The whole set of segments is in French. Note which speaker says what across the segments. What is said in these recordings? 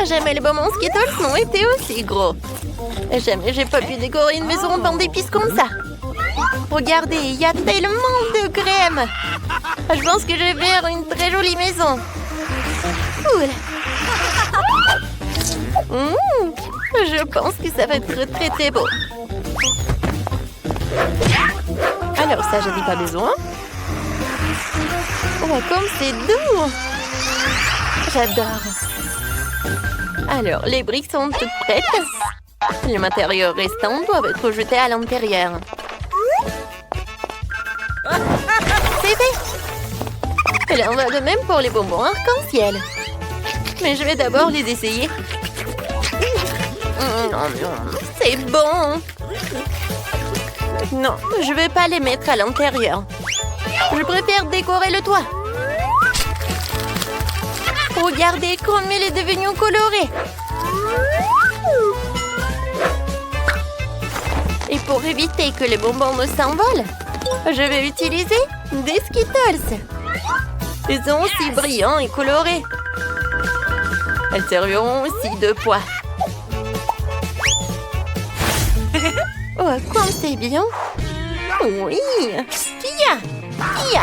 Speaker 1: Jamais les bonbons Skittles n'ont été aussi gros. Jamais j'ai pas pu décorer une maison en pain d'épices comme ça. Regardez, il y a tellement de crème. Je pense que je vais faire une très jolie maison. Cool. Je pense que ça va être très très beau. Alors ça, j'en ai pas besoin. Oh, comme c'est doux. J'adore. Alors, les briques sont toutes prêtes. Le matériau restant doit être jeté à l'intérieur. C'est fait. Et là, on va de même pour les bonbons arc-en-ciel. Mais je vais d'abord les essayer. C'est bon. Non, je vais pas les mettre à l'intérieur. Je préfère décorer le toit. Regardez comme il est devenu coloré. Et pour éviter que les bonbons ne s'envolent, je vais utiliser des Skittles. Ils sont aussi brillants et colorés. Elles serviront aussi de poids. Oh, comme c'est bien. Oui. Kia.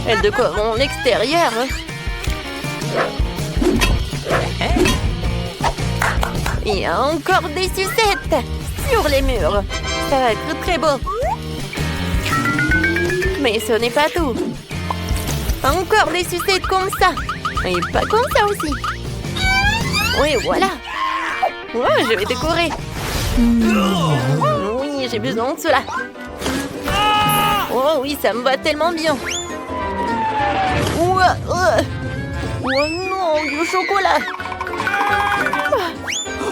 Speaker 1: Elles décoreront l'extérieur. Il y a encore des sucettes sur les murs. Ça va être très beau. Mais ce n'est pas tout. Encore des sucettes comme ça. Et pas comme ça aussi. Oui, voilà. Ouais, je vais décorer. Oui, j'ai besoin de cela. Oh oui, ça me va tellement bien. Oh non, du chocolat.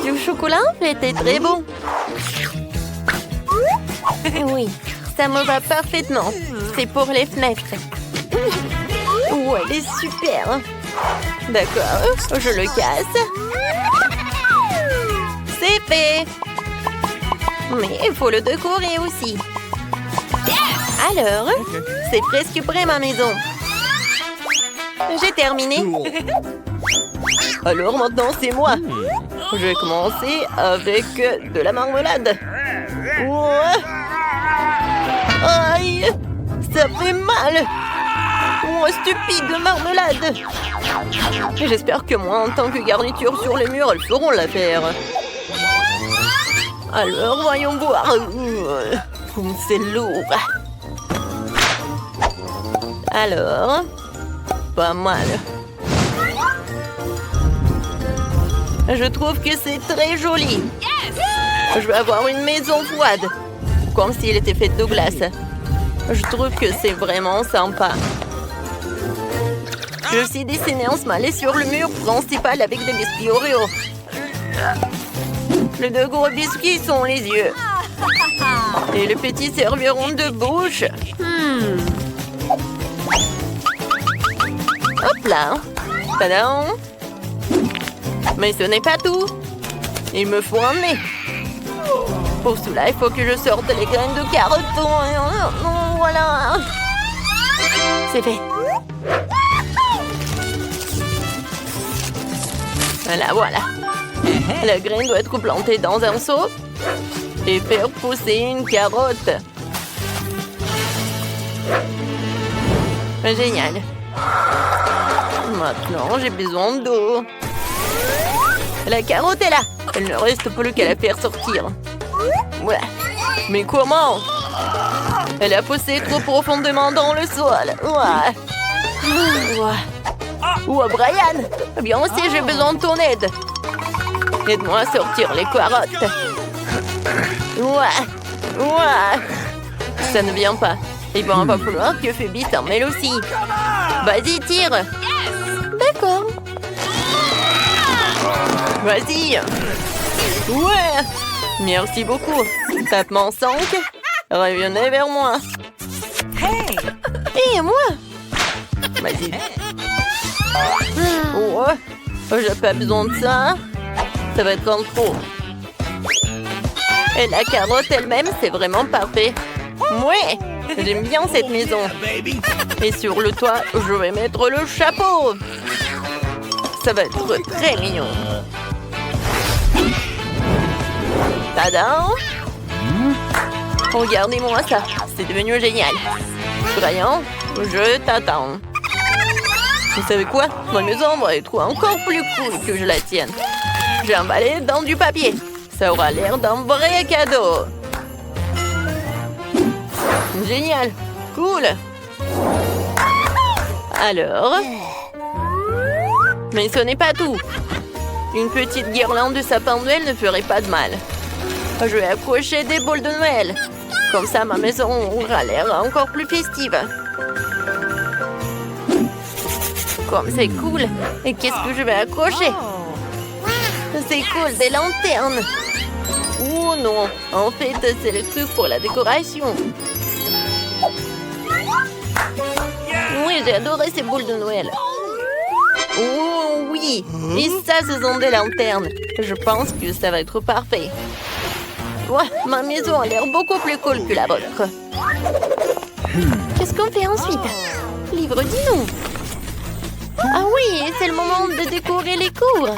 Speaker 1: Du chocolat, c'était très bon. Oui, ça me va parfaitement. C'est pour les fenêtres. Oh, elle est super. D'accord, je le casse. C'est fait. Mais il faut le décorer aussi. Alors, c'est presque prêt ma maison. J'ai terminé. Alors maintenant, c'est moi. Je vais commencer avec de la marmelade. Ouais. Aïe, ça fait mal. Oh, stupide marmelade. J'espère que moi, en tant que garniture sur les murs, elles feront l'affaire. Alors, voyons voir. C'est lourd. Alors, pas mal. Je trouve que c'est très joli. Je vais avoir une maison froide, comme s'il était fait de glace. Je trouve que c'est vraiment sympa. Je vais aussi dessiner un smiley sur le mur principal avec des biscuits Oreo. Les deux gros biscuits sont les yeux. Et les petits serviront de bouche. Hop là. Tadam. Mais ce n'est pas tout. Il me faut un nez. Pour cela, il faut que je sorte les graines de carottes. Voilà. C'est fait. Voilà. La graine doit être plantée dans un seau et faire pousser une carotte. Génial. Maintenant, j'ai besoin d'eau. La carotte est là. Il ne reste plus qu'à la faire sortir. Ouais. Mais comment? Elle a poussé trop profondément dans le sol. Ouais. Ouais, Brian. Bien aussi, j'ai besoin de ton aide. Aide-moi à sortir les carottes. Ouais. Ça ne vient pas. Il va falloir que Phoebe s'en mêle aussi. Vas-y, tire. D'accord. Vas-y. Ouais. Merci beaucoup. Tapement 5. Revenez vers moi.
Speaker 2: Hey.
Speaker 1: Et moi. Vas-y. Ouais. J'ai pas besoin de ça. Ça va être en trop. Et la carotte elle-même, c'est vraiment parfait. Ouais. J'aime bien cette maison. Et sur le toit, je vais mettre le chapeau. Ça va être très mignon. Tadam! Regardez-moi ça. C'est devenu génial. Crayon, je t'attends. Vous savez quoi? Ma maison va être encore plus cool que je la tienne. J'ai emballé dans du papier. Ça aura l'air d'un vrai cadeau. Génial. Cool. Alors... Mais ce n'est pas tout. Une petite guirlande de sapin de Noël ne ferait pas de mal. Je vais accrocher des boules de Noël. Comme ça, ma maison aura l'air encore plus festive. Comme c'est cool. Et qu'est-ce que je vais accrocher? C'est cool, des lanternes. Oh non, en fait, c'est le truc pour la décoration. Oui, j'ai adoré ces boules de Noël. Oh oui, et ça, ce sont des lanternes. Je pense que ça va être parfait. Ouais, ma maison a l'air beaucoup plus cool que la vôtre. Qu'est-ce qu'on fait ensuite? Livre dis-nous. Ah oui, c'est le moment de décorer les cours.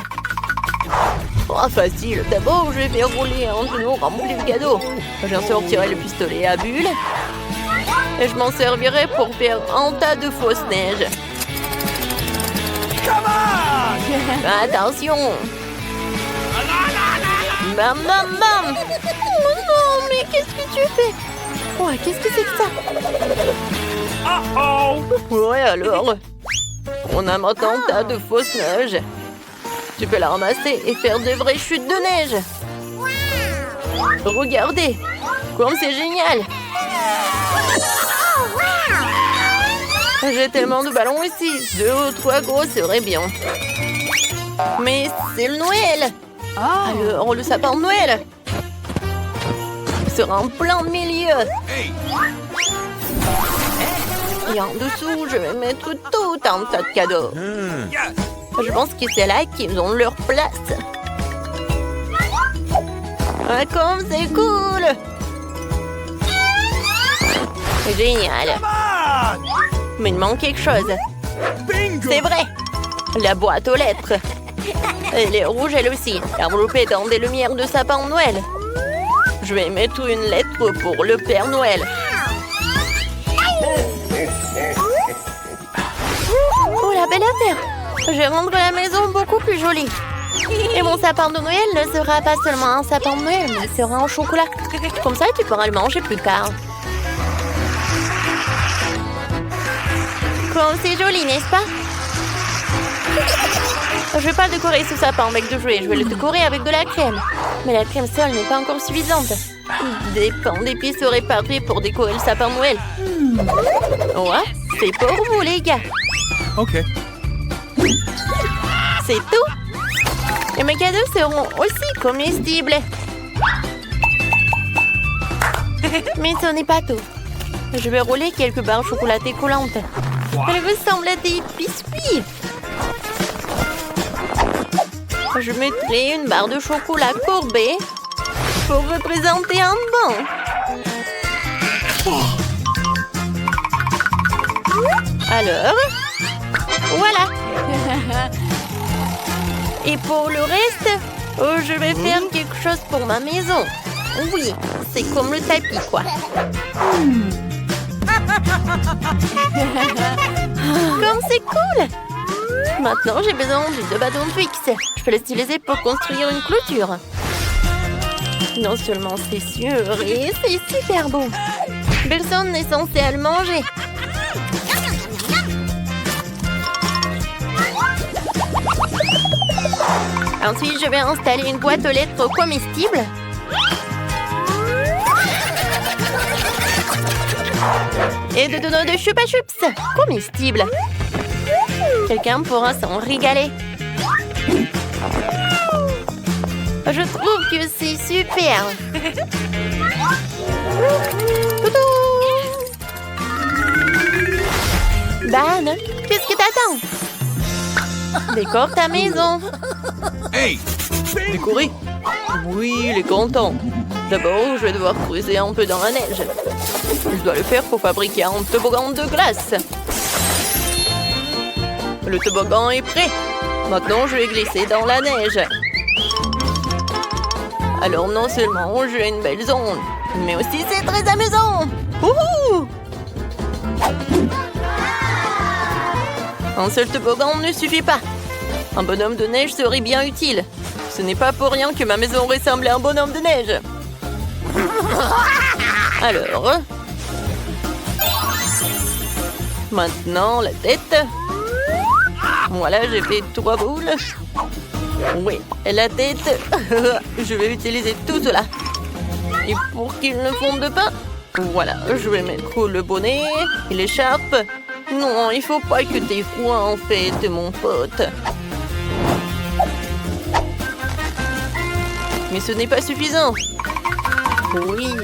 Speaker 1: Oh, facile. D'abord, je vais faire rouler un tonneau rempli de cadeaux. J'en sortirai le pistolet à bulles. Et je m'en servirai pour faire un tas de fausses neiges. Attention! Bam, bam, bam! Oh non, mais qu'est-ce que tu fais? Ouais, qu'est-ce que c'est que ça? Ouais, alors? On a maintenant un tas de fausses neiges. Tu peux la ramasser et faire de vraies chutes de neige. Regardez! Comme c'est génial! J'ai tellement de ballons ici. 2 ou 3 gros serait bien. Mais c'est le Noël. Alors, le sapin de Noël sera en plein milieu. Et en dessous, je vais mettre tout un tas de cadeaux. Je pense que c'est là qu'ils ont leur place. Ah, comme c'est cool! Génial! Mais il manque quelque chose. C'est vrai! La boîte aux lettres. Elle est rouge elle aussi, enveloppée dans des lumières de sapin de Noël. Je vais mettre une lettre pour le Père Noël. Oh, la belle affaire! Je vais rendre la maison beaucoup plus jolie. Et mon sapin de Noël ne sera pas seulement un sapin de Noël, mais il sera en chocolat. Comme ça, tu pourras le manger plus tard. Comme c'est joli, n'est-ce pas? Je vais pas décorer ce sapin avec de jouets, je vais le décorer avec de la crème. Mais la crème seule n'est pas encore suffisante. Des pains d'épices seraient parfaits pour décorer le sapin de Noël. Ouais, c'est pour vous les gars.
Speaker 2: Ok.
Speaker 1: C'est tout. Et mes cadeaux seront aussi comestibles. Mais ce n'est pas tout. Je vais rouler quelques barres chocolatées coulantes. Elles ressemblent à des biscuits. Je mettrai une barre de chocolat courbée pour représenter un banc. Alors, voilà. Et pour le reste, je vais faire quelque chose pour ma maison. Oui, c'est comme le tapis, quoi. Comme c'est cool! Maintenant, j'ai besoin de 2 bâtons de Twix. Je peux les utiliser pour construire une clôture. Non seulement c'est sûr, et c'est super beau. Personne n'est censé à le manger. Ensuite, je vais installer une boîte aux lettres comestible. Et de donuts de Chupa Chups comestibles. Quelqu'un pourra s'en régaler. Je trouve que c'est super. Dan, qu'est-ce que t'attends? Décore ta maison.
Speaker 2: Hey!
Speaker 1: Décorer? Oui, il est content. D'abord, je vais devoir creuser un peu dans la neige. Je dois le faire pour fabriquer un toboggan de glace. Le toboggan est prêt. Maintenant, je vais glisser dans la neige. Alors non seulement j'ai une belle zone, mais aussi c'est très amusant. Wouhou! Un seul toboggan ne suffit pas. Un bonhomme de neige serait bien utile. Ce n'est pas pour rien que ma maison ressemble à un bonhomme de neige. Alors... Maintenant, la tête. Voilà, j'ai fait 3 boules. Oui, la tête. Je vais utiliser tout cela. Et pour qu'il ne fonde pas, voilà, je vais mettre le bonnet et l'écharpe. Non, il faut pas que t'aies froid en fait, mon pote. Mais ce n'est pas suffisant. Oui,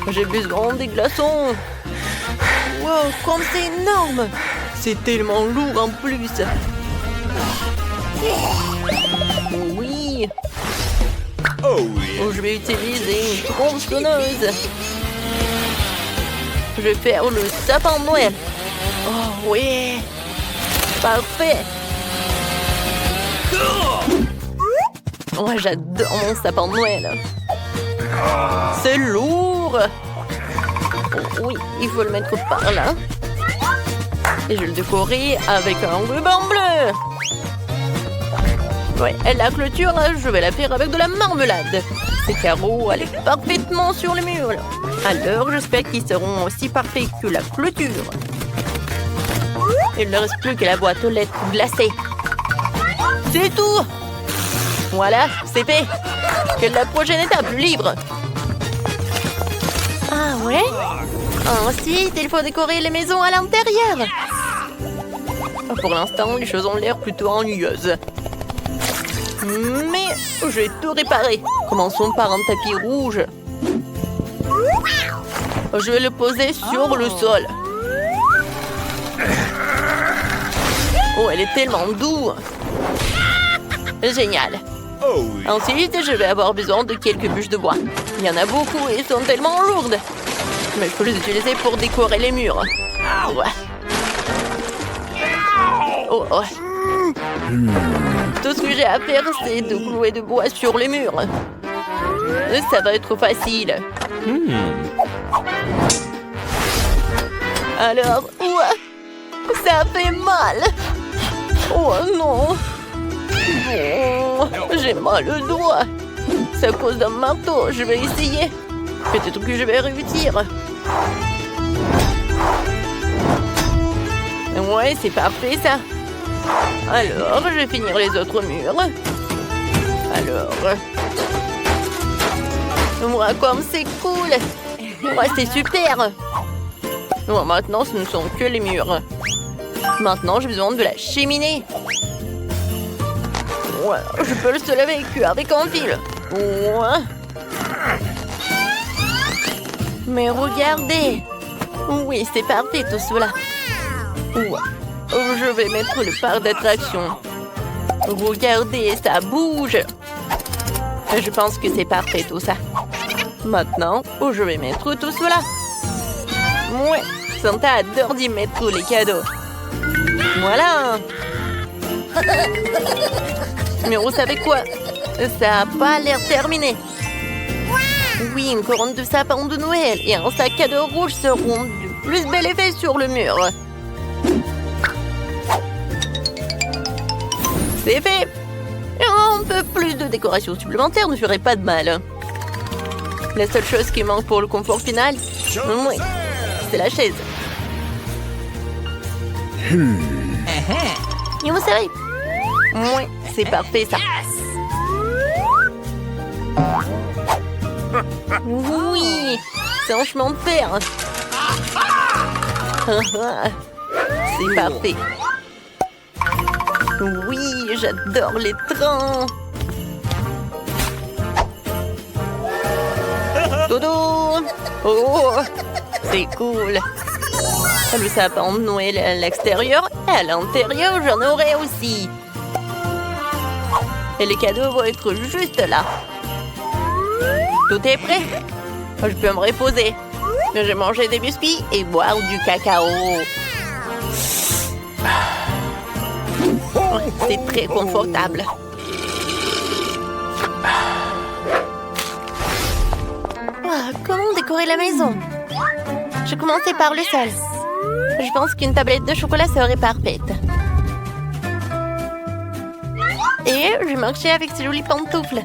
Speaker 1: j'ai besoin des glaçons. Wow, comme c'est énorme! C'est tellement lourd en plus. Oui.
Speaker 2: Oh yeah.
Speaker 1: Je vais utiliser une tronçonneuse. Je vais faire le sapin de Noël. Oh oui. Parfait. Oh, j'adore mon sapin de Noël. C'est lourd. Oh, oui, il faut le mettre par là. Et je vais le décorer avec un ruban bleu. Ouais, la clôture, je vais la faire avec de la marmelade. Ces carreaux allaient parfaitement sur le mur. Alors, j'espère qu'ils seront aussi parfaits que la clôture. Il ne reste plus que la boîte aux lettres glacée. C'est tout. Voilà, c'est fait. Quelle est la prochaine étape? Livre. Ah ouais? Ensuite, il faut décorer les maisons à l'intérieur. Pour l'instant, les choses ont l'air plutôt ennuyeuses. Mais je vais tout réparer. Commençons par un tapis rouge. Je vais le poser sur le sol. Oh, elle est tellement douce. Génial.
Speaker 2: Oh yeah.
Speaker 1: Ensuite, je vais avoir besoin de quelques bûches de bois. Il y en a beaucoup et sont tellement lourdes. Mais il faut les utiliser pour décorer les murs. Ouais. Oh, oh. Tout ce que j'ai à faire, c'est de clouer de bois sur les murs. Ça va être facile. Alors, ouais. Ça fait mal. Oh non. Oh, j'ai mal au doigt. C'est à cause d'un marteau. Je vais essayer. Peut-être que je vais réussir. Ouais, c'est parfait ça. Alors, je vais finir les autres murs. Alors... Moi, comme c'est cool. Ouais, c'est super. Bon, maintenant, ce ne sont que les murs. Maintenant, j'ai besoin de la cheminée. Ouais, je peux le seul avec un fil. Ouais. Mais regardez. Oui, c'est parfait tout cela. Ouais. Je vais mettre le parc d'attraction. Regardez, ça bouge. Je pense que c'est parfait tout ça. Maintenant, je vais mettre tout cela. Ouais, Santa adore d'y mettre les cadeaux. Voilà. Mais vous savez quoi? Ça n'a pas l'air terminé. Oui, une couronne de sapin de Noël et un sac cadeau rouge seront du plus bel effet sur le mur. C'est fait. Un peu plus de décoration supplémentaire ne ferait pas de mal. La seule chose qui manque pour le confort final, oui, c'est la chaise. Et vous savez, oui, c'est parfait ça. Oui, c'est un chemin de fer. C'est parfait. Oui, j'adore les trains. Dodo. Oh, c'est cool. Le sapin de Noël à l'extérieur et à l'intérieur, j'en aurai aussi. Et les cadeaux vont être juste là. Tout est prêt. Je peux me reposer. Je vais manger des biscuits et boire du cacao. C'est très confortable. Ah, comment décorer la maison? Je commençais par le sol. Je pense qu'une tablette de chocolat serait parfaite. Et je marchais avec ces jolies pantoufles.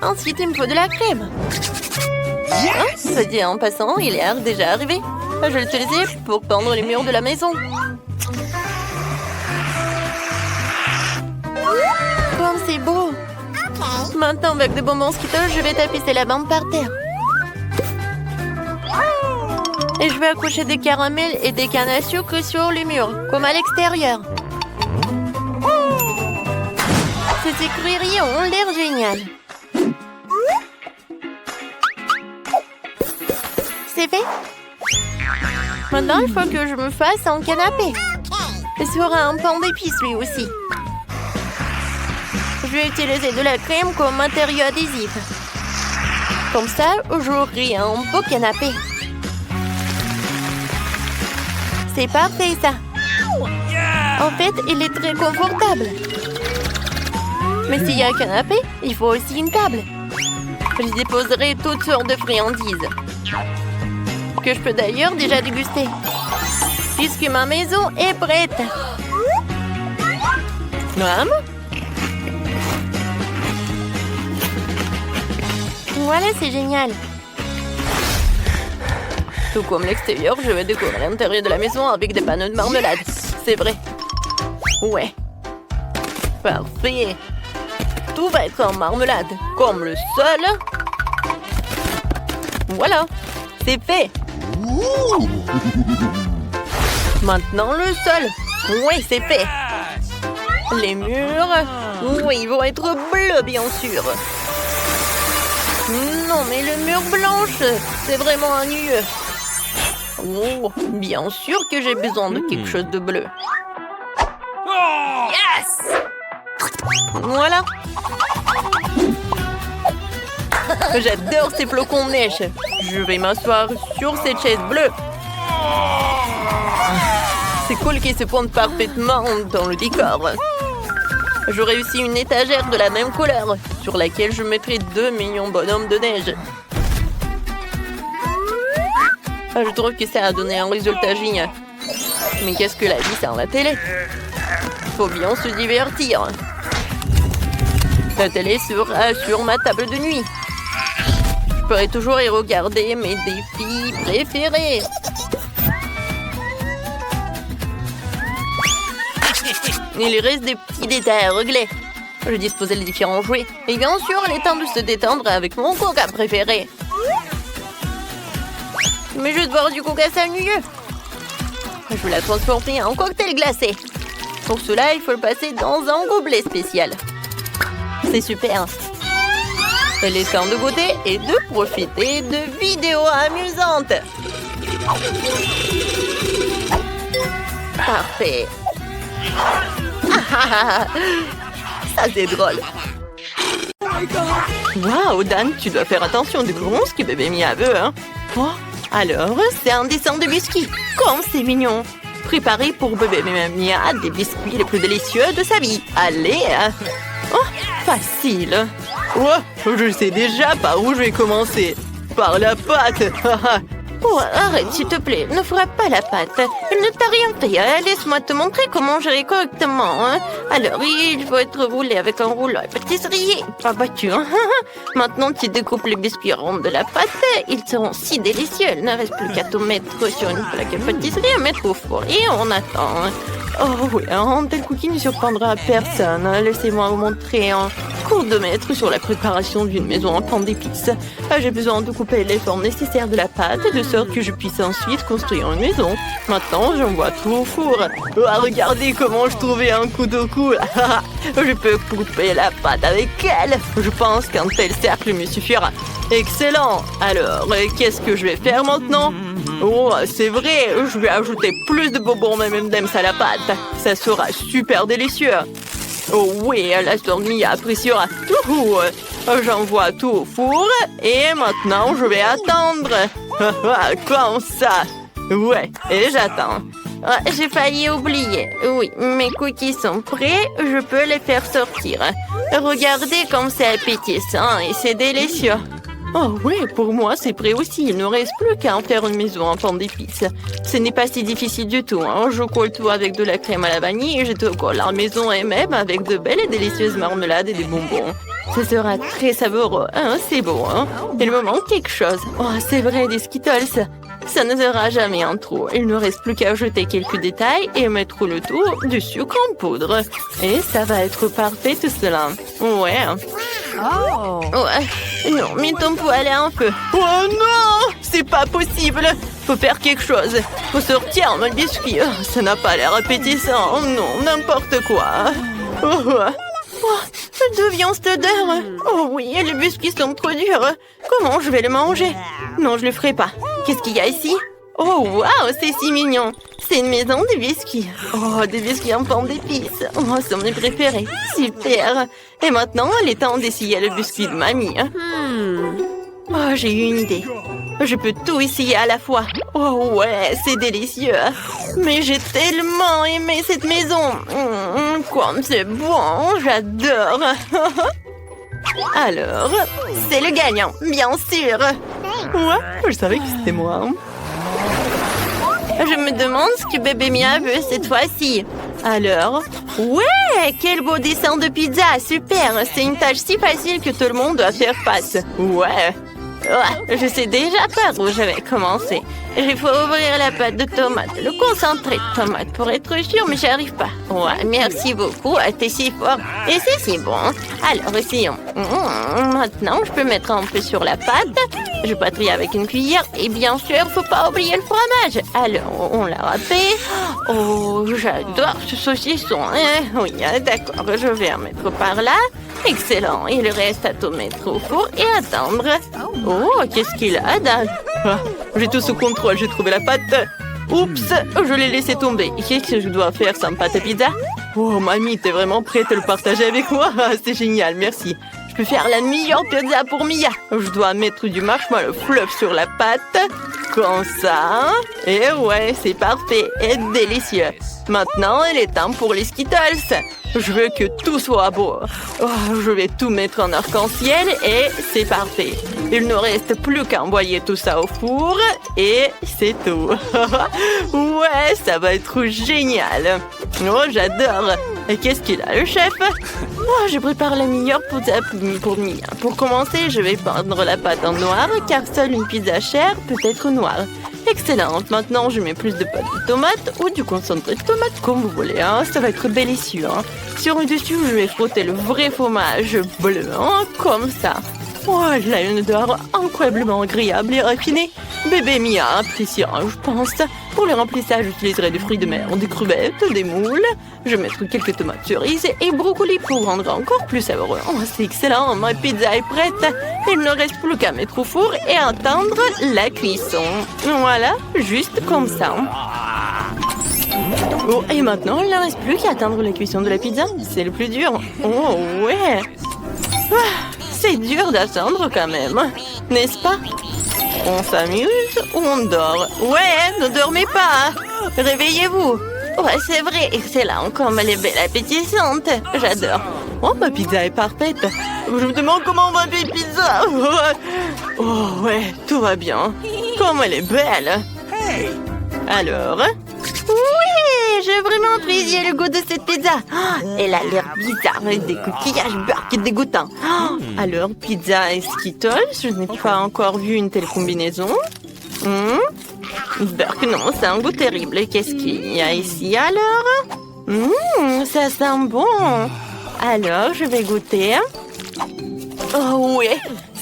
Speaker 1: Ensuite, il me faut de la crème. Soit dit en passant, il est déjà arrivé. Je l'utilisais pour peindre les murs de la maison. Comme c'est beau! Maintenant, avec des bonbons Skittles, je vais tapisser la bande par terre. Et je vais accrocher des caramels et des cannes à sucre sur les murs, comme à l'extérieur. Ces écruilleries ont l'air géniales. C'est fait? Maintenant, il faut que je me fasse un canapé. Il sera un pain d'épices, lui aussi. Je vais utiliser de la crème comme matériau adhésif. Comme ça, j'aurai un beau canapé. C'est parfait, ça. En fait, il est très confortable. Mais s'il y a un canapé, il faut aussi une table. Je déposerai toutes sortes de friandises. Que je peux d'ailleurs déjà déguster. Puisque ma maison est prête. Maman? Voilà, c'est génial. Tout comme l'extérieur, je vais décorer l'intérieur de la maison avec des panneaux de marmelade. C'est vrai. Ouais. Parfait. Tout va être en marmelade, comme le sol. Voilà, c'est fait. Maintenant le sol. Oui, c'est fait. Les murs. Oui, ils vont être bleus, bien sûr. Non, mais le mur blanche, c'est vraiment ennuyeux. Oh, bien sûr que j'ai besoin de quelque chose de bleu. Yes! Voilà. J'adore ces flocons de neige. Je vais m'asseoir sur cette chaise bleue. C'est cool qu'ils se pointent parfaitement dans le décor. J'aurai aussi une étagère de la même couleur sur laquelle je mettrai 2 millions de bonhommes de neige. Je trouve que ça a donné un résultat génial. Mais qu'est-ce que la vie sans la télé? Faut bien se divertir. La télé sera sur ma table de nuit. Je pourrai toujours y regarder mes défis préférés. Il reste des petits détails à régler. Je disposais les différents jouets. Et bien sûr, il est temps de se détendre avec mon coca préféré. Mais juste boire du coca, c'est ennuyeux. Je vais la transformer en cocktail glacé. Pour cela, il faut le passer dans un gobelet spécial. C'est super. Il est temps de goûter et de profiter de vidéos amusantes. Parfait. Ça, c'est drôle. Waouh, Dan, tu dois faire attention, découvrons ce que bébé Mia veut, hein. Oh, alors, c'est un dessin de biscuits. Comme c'est mignon. Préparé pour bébé Mia des biscuits les plus délicieux de sa vie. Allez. Oh, facile. Oh, je sais déjà par où je vais commencer. Par la pâte. Oh, arrête, s'il te plaît. Ne frappe pas la pâte. Elle ne t'a rien fait. Laisse-moi te montrer comment gérer correctement. Hein. Alors, il faut être roulé avec un rouleau à pâtisserie. Pas battu. Hein. Maintenant, tu découpes les biscuits ronds de la pâte. Ils seront si délicieux. Il ne reste plus qu'à tout mettre sur une plaque à pâtisserie et mettre au four. Et on attend. Oh oui, un tel cookie ne surprendra personne. Laissez-moi vous montrer un cours de maître sur la préparation d'une maison en pain d'épices. J'ai besoin de couper les formes nécessaires de la pâte de sorte que je puisse ensuite construire une maison. Maintenant, j'envoie tout au four. Regardez comment je trouvais un couteau cool. Je peux couper la pâte avec elle. Je pense qu'un tel cercle me suffira. Excellent. Alors, qu'est-ce que je vais faire maintenant? Oh, c'est vrai, je vais ajouter plus de bonbons M&M's à la pâte. Ça sera super délicieux. Oh oui, la Stormy appréciera. J'envoie tout au four et maintenant je vais attendre. Comme ça. Ouais, et j'attends. Ah, j'ai failli oublier. Oui, mes cookies sont prêts. Je peux les faire sortir. Regardez comme c'est appétissant et c'est délicieux. Oh oui, pour moi, c'est prêt aussi. Il ne reste plus qu'à en faire une maison en pain d'épices. Ce n'est pas si difficile du tout. Hein. Je colle tout avec de la crème à la vanille et je te colle la maison et même avec de belles et délicieuses marmelades et des bonbons. Ce sera très savoureux. Hein, c'est beau, hein? Il me manque quelque chose. Oh, c'est vrai, des Skittles. Ça ne sera jamais en trop. Il ne reste plus qu'à ajouter quelques détails et mettre le tout du sucre en poudre. Et ça va être parfait tout cela. Ouais. Oh. Ouais. Non, mais ton poêle est un feu. Oh non! C'est pas possible. Faut faire quelque chose. Faut sortir mon biscuit. Oh, ça n'a pas l'air appétissant. Non, n'importe quoi. D'où vient cette odeur? Oh oui, les biscuits sont trop durs. Comment je vais le manger? Non, je le ferai pas. Qu'est-ce qu'il y a ici? Oh, waouh, c'est si mignon. C'est une maison de biscuits. Oh, des biscuits en forme d'épices. Oh, c'est mes préférés. Super. Et maintenant, il est temps d'essayer le biscuit de mamie. Oh, j'ai eu une idée. Je peux tout essayer à la fois. Oh ouais, c'est délicieux. Mais j'ai tellement aimé cette maison. Comme c'est bon, j'adore. Alors, c'est le gagnant, bien sûr. Ouais, je savais que c'était moi. Je me demande ce que bébé Mia veut cette fois-ci. Alors, ouais, quel beau dessin de pizza, super. C'est une tâche si facile que tout le monde doit faire face. Ouais. Je sais déjà par où je vais commencer. Il faut ouvrir la pâte de tomate, le concentré de tomate pour être sûr, mais j'arrive pas. Ouais, merci beaucoup, t'es si fort. Et c'est si bon. Alors, essayons. Maintenant, je peux mettre un peu sur la pâte. Je patrie avec une cuillère. Et bien sûr, faut pas oublier le fromage. Alors, on l'a râpé. Oh, j'adore ce saucisson. Oui, d'accord, je vais en mettre par là. Excellent. Il reste à tout mettre au four et attendre. Oh, qu'est-ce qu'il a, Dan? J'ai tout sous contrôle, j'ai trouvé la pâte. Oups, je l'ai laissé tomber. Qu'est-ce que je dois faire sans pâte à pizza? Oh, mamie, t'es vraiment prête à le partager avec moi? C'est génial, merci. Je peux faire la meilleure pizza pour Mia. Je dois mettre du marshmallow fluff sur la pâte. Comme ça. Et ouais, c'est parfait et délicieux. Maintenant, il est temps pour les Skittles. Je veux que tout soit beau. Oh, je vais tout mettre en arc-en-ciel et c'est parfait. Il ne reste plus qu'à envoyer tout ça au four et c'est tout. Ouais, ça va être génial. Oh, j'adore. Et qu'est-ce qu'il a, le chef? Oh, je prépare la meilleure pizza pour Mia. Pour commencer, je vais peindre la pâte en noir car seule une pizza chère peut être noire. Excellente. Maintenant, je mets plus de pâte de tomate ou du concentré de tomate, comme vous voulez. Hein. Ça va être délicieux. Hein. Sur le dessus, je vais frotter le vrai fromage bleu, hein, comme ça. Oh, elle a une odeur incroyablement agréable et raffinée. Bébé Mia appréciera, je pense. Pour le remplissage, j'utiliserai des fruits de mer, des crevettes, des moules. Je mettrai quelques tomates cerises et brocolis pour rendre encore plus savoureux. Oh, c'est excellent, ma pizza est prête. Il ne reste plus qu'à mettre au four et attendre la cuisson. Voilà, juste comme ça. Oh, et maintenant, il ne reste plus qu'à attendre la cuisson de la pizza. C'est le plus dur. Oh, ouais. C'est dur d'attendre quand même, n'est-ce pas? On s'amuse ou on dort? Ouais, ne dormez pas. Réveillez-vous. Ouais, c'est vrai, excellent, comme elle est belle, appétissante. J'adore. Oh, ma pizza est parfaite. Je me demande comment on va faire pizza. Oh, ouais, tout va bien. Comme elle est belle. Alors? Oui, j'ai vraiment apprécié le goût de cette pizza. Oh, elle a l'air bizarre, avec des coquillages beurre qui est dégoûtant. Oh, alors, pizza et Skittles, je n'ai pas encore vu une telle combinaison. Burk, non, c'est un goût terrible. Qu'est-ce qu'il y a ici alors? Ça sent bon. Alors, je vais goûter. Oh oui,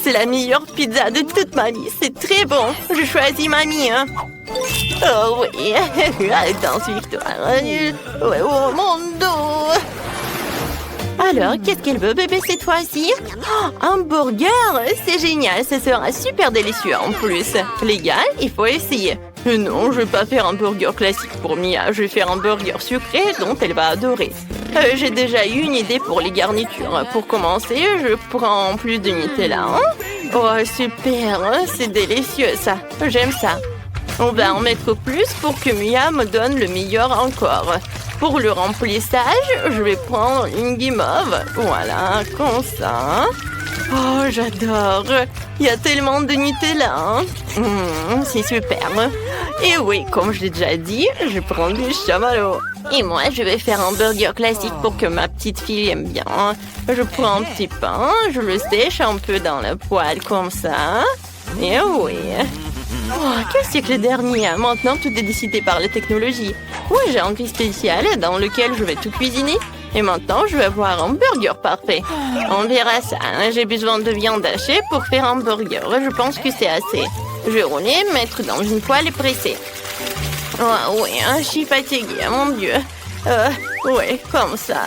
Speaker 1: c'est la meilleure pizza de toute ma vie. C'est très bon. Je choisis mamie. Hein. Oh oui, danse victoire. Ouais, oh mon dos. Alors, qu'est-ce qu'elle veut, bébé, cette fois-ci? Oh, un burger! C'est génial, ça sera super délicieux en plus. Les gars, il faut essayer. Non, je vais pas faire un burger classique pour Mia. Je vais faire un burger sucré dont elle va adorer. J'ai déjà eu une idée pour les garnitures. Pour commencer, je prends plus de Nutella. Hein? Oh, super! C'est délicieux, ça. J'aime ça. On va en mettre plus pour que Mia me donne le meilleur encore. Pour le remplissage, je vais prendre une guimauve. Voilà, comme ça. Oh, j'adore. Il y a tellement de Nutella. Hein. C'est super. Et oui, comme je l'ai déjà dit, je prends du chamallow. Et moi, je vais faire un burger classique pour que ma petite fille aime bien. Je prends un petit pain, je le sèche un peu dans la poêle comme ça. Et oui. Oh, quel siècle dernier. Maintenant, tout est décidé par la technologie. Oui, j'ai un grille spécial dans lequel je vais tout cuisiner. Et maintenant, je vais avoir un burger parfait. On verra ça. J'ai besoin de viande hachée pour faire un burger. Je pense que c'est assez. Je vais rouler, mettre dans une poêle et presser. Oh, oui, je suis fatiguée, mon Dieu. Oui, comme ça.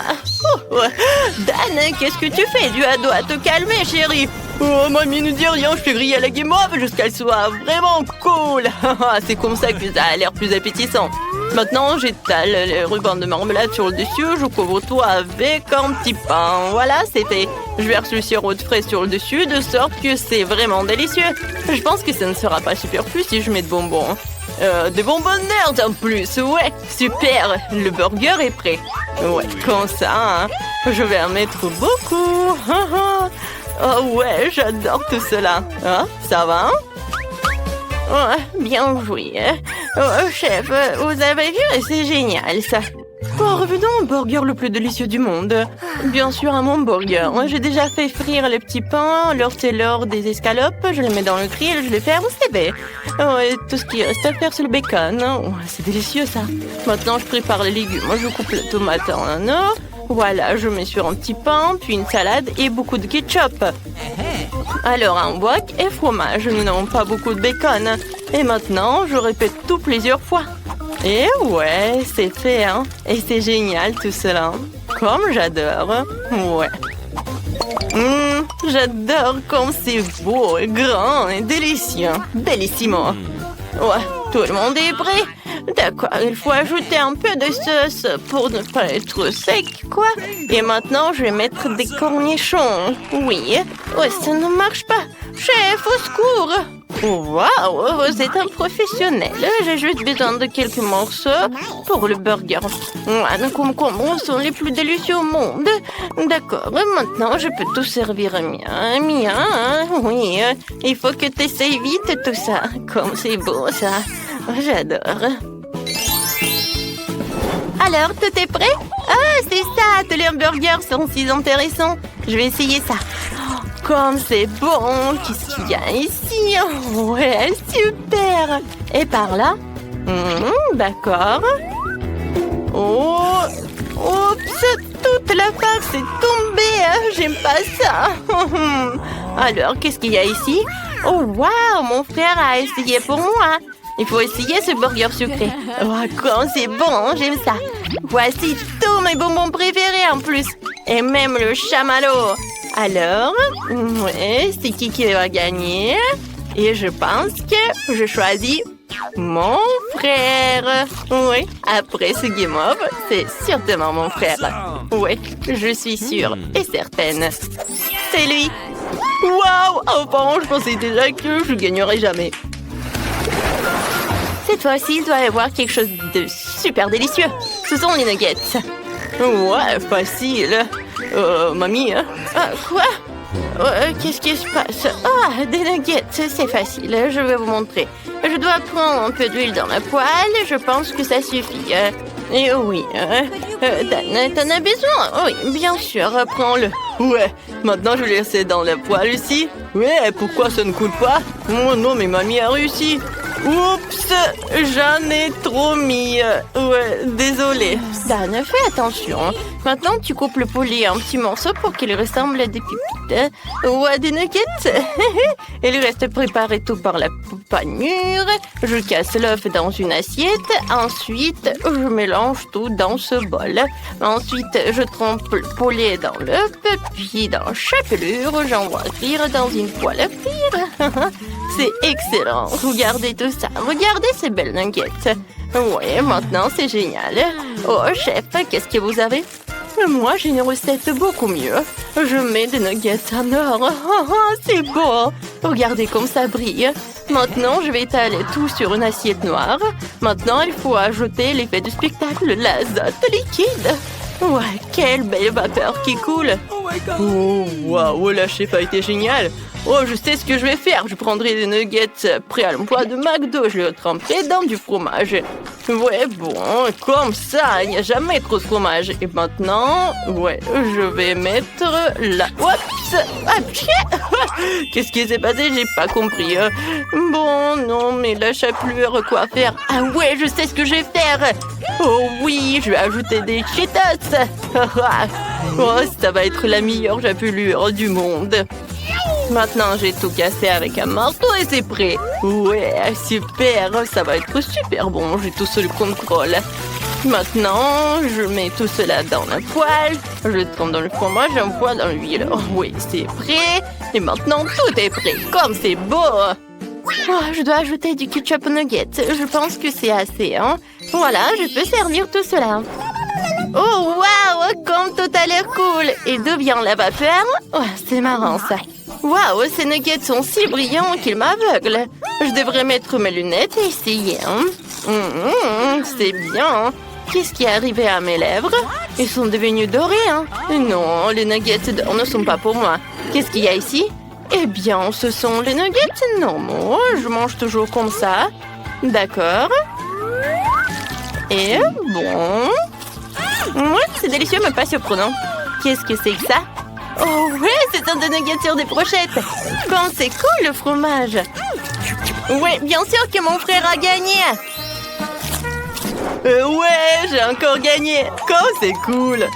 Speaker 1: Dan, qu'est-ce que tu fais? Tu dois te calmer, chérie. Oh, mamie ne dit rien, je fais griller la guimauve jusqu'à ce qu'elle soit vraiment cool. C'est comme ça que ça a l'air plus appétissant. Maintenant, j'étale le ruban de marmelade sur le dessus, je couvre tout avec un petit pain. Voilà, c'est fait. Je verse le sirop de fraise sur le dessus, de sorte que c'est vraiment délicieux. Je pense que ça ne sera pas superflu si je mets de bonbons. Des bonbons nerds en plus, ouais, super. Le burger est prêt. Ouais, comme ça, hein. Je vais en mettre beaucoup. Oh ouais, j'adore tout cela. Hein, ça va? Oh, bien joué. Oh, chef, vous avez vu? C'est génial, ça. Oh, revenons au burger le plus délicieux du monde. Bien sûr, à mon burger. J'ai déjà fait frire les petits pains, lors c'est l'heure des escalopes. Je les mets dans le grill, je les ferme, c'est fait. Oh, et tout ce qui reste à faire, c'est le bacon. Oh, c'est délicieux, ça. Maintenant, je prépare les légumes. Je coupe la tomate en anneaux. Voilà, je mets sur un petit pain, puis une salade et beaucoup de ketchup. Alors, un wok et fromage. Nous n'avons pas beaucoup de bacon. Et maintenant, je répète tout plusieurs fois. Et ouais, c'est fait, hein. Et c'est génial tout cela. Comme j'adore. Ouais. J'adore comme c'est beau et grand et délicieux. Bellissimo. Ouais, tout le monde est prêt? D'accord, il faut ajouter un peu de sauce pour ne pas être sec, quoi. Et maintenant, je vais mettre des cornichons. Oui. Oh, ça ne marche pas. Chef, au secours! Waouh, vous êtes un professionnel. J'ai juste besoin de quelques morceaux pour le burger. Les concombres sont les plus délicieux au monde. D'accord, maintenant je peux tout servir Mia. Oui, il faut que tu essayes vite tout ça. Comme c'est beau ça. J'adore. Alors, tout est prêt? Ah, c'est ça, tous les hamburgers sont si intéressants. Je vais essayer ça. Comme c'est bon! Qu'est-ce qu'il y a ici? Ouais, super! Et par là? D'accord. Oh! Oups! Toute la pâte s'est tombée! J'aime pas ça! Alors, qu'est-ce qu'il y a ici? Oh, waouh! Mon frère a essayé pour moi! Il faut essayer ce burger sucré. Oh, comme c'est bon! J'aime ça! Voici tous mes bonbons préférés en plus! Et même le chamallow! Alors, ouais, c'est qui va gagner? Et je pense que je choisis mon frère. Oui, après ce game-off, c'est certainement mon frère. Oui, je suis sûre et certaine. C'est lui. Waouh! Enfin, je pensais déjà que je gagnerais jamais. Cette fois-ci, il doit y avoir quelque chose de super délicieux. Ce sont les nuggets. Ouais, facile. Mamie, hein? Quoi? Qu'est-ce qui se passe? Ah, des nuggets, c'est facile, je vais vous montrer. Je dois prendre un peu d'huile dans la poêle, je pense que ça suffit. Et oui, Dan, t'en as besoin? Oui, bien sûr, prends-le. Ouais, maintenant je le laisse dans la poêle ici. Ouais, pourquoi ça ne coule pas? Oh non, mais mamie a réussi. Oups, j'en ai trop mis. Ouais, désolé. Dan, fais attention. Maintenant, tu coupes le poulet en petits morceaux pour qu'il ressemble à des pépites. Ou à des nuggets. Et le reste préparé tout par la panure. Je casse l'œuf dans une assiette. Ensuite, je mélange tout dans ce bol. Ensuite, je trempe le poulet dans l'œuf. Puis, dans chaque pelure, j'envoie cuire dans une poêle à frire. C'est excellent. Regardez tout ça. Regardez ces belles nuggets. Oui, maintenant, c'est génial. Oh, chef, qu'est-ce que vous avez? Moi, j'ai une recette beaucoup mieux. Je mets des nuggets en or. Oh, c'est beau. Regardez comme ça brille. Maintenant, je vais étaler tout sur une assiette noire. Maintenant, il faut ajouter l'effet du spectacle, l'azote liquide. Ouais, quelle belle vapeur qui coule. Oh, waouh, la chef a été géniale. Oh, je sais ce que je vais faire. Je prendrai des nuggets prêts à l'emploi de McDo. Je les tremperai dans du fromage. Ouais, bon, comme ça, il n'y a jamais trop de fromage. Et maintenant, ouais, je vais mettre la... Oups! Ah, qu'est-ce qui s'est passé? J'ai pas compris. Bon, non, mais la chapelure, quoi faire? Ah ouais, je sais ce que je vais faire. Oh oui, je vais ajouter des Cheetos. Oh, ça va être la meilleure chapelure du monde. Maintenant, j'ai tout cassé avec un marteau et c'est prêt. Ouais, super, ça va être super bon, j'ai tout sous le contrôle. Maintenant, je mets tout cela dans la poêle. Je le trempe dans le fromage et j'envoie dans l'huile. Oh, oui, c'est prêt. Et maintenant, tout est prêt. Comme c'est beau. Oh, je dois ajouter du ketchup aux nuggets. Je pense que c'est assez, hein. Voilà, je peux servir tout cela. Oh, waouh, comme tout a l'air cool. Et d'où vient la vapeur? Oh, c'est marrant, ça. Waouh, ces nuggets sont si brillants qu'ils m'aveuglent. Je devrais mettre mes lunettes et essayer, hein. C'est bien. Qu'est-ce qui est arrivé à mes lèvres? Ils sont devenus dorés, hein. Non, les nuggets d'or ne sont pas pour moi. Qu'est-ce qu'il y a ici? Eh bien, ce sont les nuggets normaux. Je mange toujours comme ça. D'accord. Et bon... Ouais, c'est délicieux, mais pas surprenant. Qu'est-ce que c'est que ça? Oh ouais, c'est un de nuggets sur des brochettes. Quand c'est cool, le fromage. Ouais, bien sûr que mon frère a gagné. Ouais, j'ai encore gagné. Quand c'est cool.